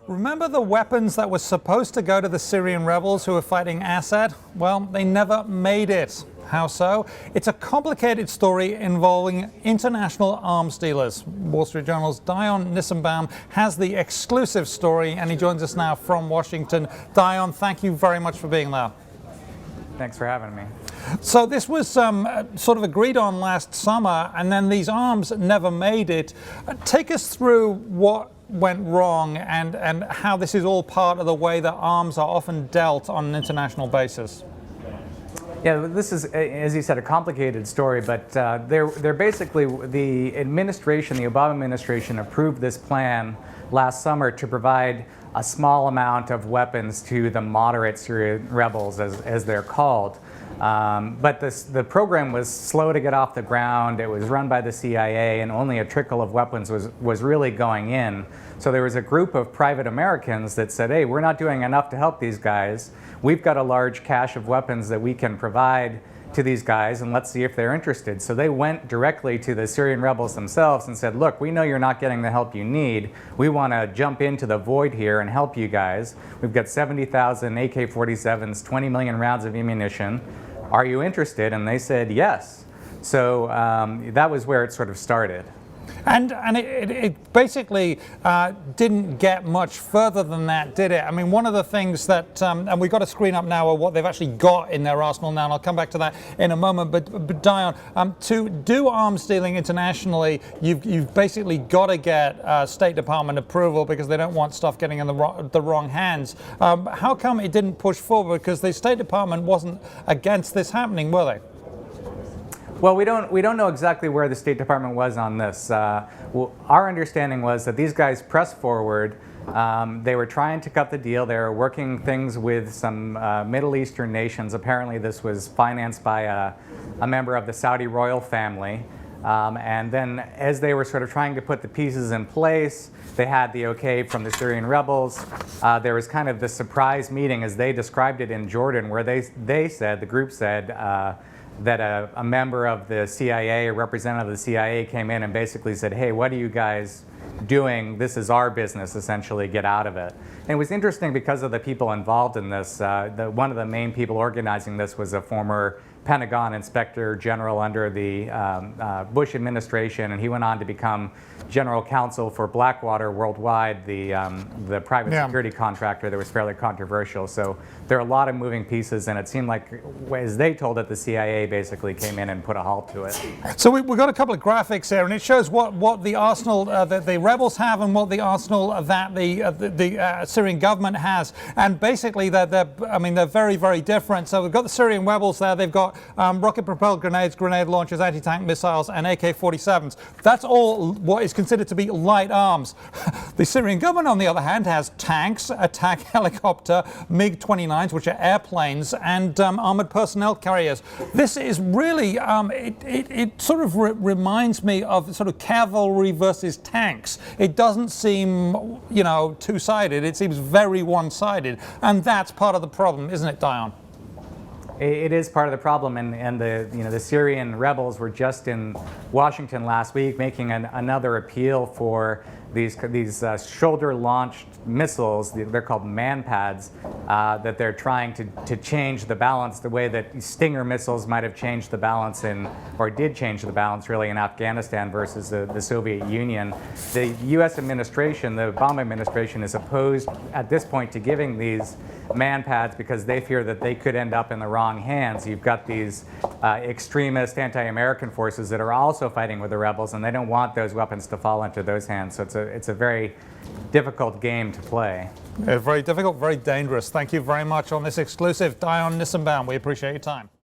Remember the weapons that were supposed to go to the Syrian rebels who were fighting Assad? Well, they never made it. How so? It's a complicated story involving international arms dealers. Wall Street Journal's Dion Nissenbaum has the exclusive story, and he joins us now from Washington. Dion, thank you very much for being there. Thanks for having me. So this was sort of agreed on last summer, and then these arms never made it. Take us through what went wrong and how this is all part of the way that arms are often dealt on an international basis. Yeah, this is, as you said, a complicated story, but they're basically, the administration, the Obama administration, approved this plan last summer to provide a small amount of weapons to the moderate Syrian rebels, as they're called. But the program was slow to get off the ground. It was run by the CIA, and only a trickle of weapons was really going in. So there was a group of private Americans that said, hey, we're not doing enough to help these guys. We've got a large cache of weapons that we can provide to these guys, and let's see if they're interested. So they went directly to the Syrian rebels themselves and said, look, we know you're not getting the help you need. We want to jump into the void here and help you guys. We've got 70,000 AK-47s, 20 million rounds of ammunition. Are you interested? And they said yes. So that was where it sort of started. And it basically didn't get much further than that, did it? I mean, one of the things that, and we've got a screen up now of what they've actually got in their arsenal now, and I'll come back to that in a moment. But Dion, to do arms dealing internationally, you've basically got to get State Department approval because they don't want stuff getting in the wrong hands. How come it didn't push forward? Because the State Department wasn't against this happening, were they? Well, we don't know exactly where the State Department was on this. Well, our understanding was that these guys pressed forward. They were trying to cut the deal. They were working things with some Middle Eastern nations. Apparently this was financed by a member of the Saudi royal family. And then as they were sort of trying to put the pieces in place, they had the okay from the Syrian rebels. There was kind of the surprise meeting, as they described it, in Jordan, where they said, the group said, that a member of the CIA, a representative of the CIA, came in and basically said, hey, what are you guys doing? This is our business, essentially, get out of it. And it was interesting because of the people involved in this. One of the main people organizing this was a former Pentagon Inspector General under the Bush administration, and he went on to become General Counsel for Blackwater Worldwide, the private security contractor that was fairly controversial. So there are a lot of moving pieces, and it seemed like, as they told it, the CIA basically came in and put a halt to it. So we've got a couple of graphics here, and it shows what the arsenal that the rebels have and what the arsenal that the Syrian government has. And basically, they're very, very different. So we've got the Syrian rebels there. They've got rocket-propelled grenades, grenade launchers, anti-tank missiles, and AK-47s. That's all what is considered to be light arms. The Syrian government, on the other hand, has tanks, attack helicopter, MiG-29s, which are airplanes, and armored personnel carriers. This is really, it sort of reminds me of sort of cavalry versus tanks. It doesn't seem, two-sided. It seems very one-sided, and that's part of the problem, isn't it, Dion? It is part of the problem, and the Syrian rebels were just in Washington last week making another appeal for these shoulder-launched missiles. They're called man-pads, that they're trying to change the balance the way that Stinger missiles might have changed the balance or did change the balance really in Afghanistan versus the Soviet Union. The U.S. administration, the Obama administration, is opposed at this point to giving these man-pads because they fear that they could end up in the wrong hands. You've got these extremist anti-American forces that are also fighting with the rebels, and they don't want those weapons to fall into those hands. So it's a very difficult game to play. Very difficult, very dangerous. Thank you very much on this exclusive. Dion Nissenbaum, we appreciate your time.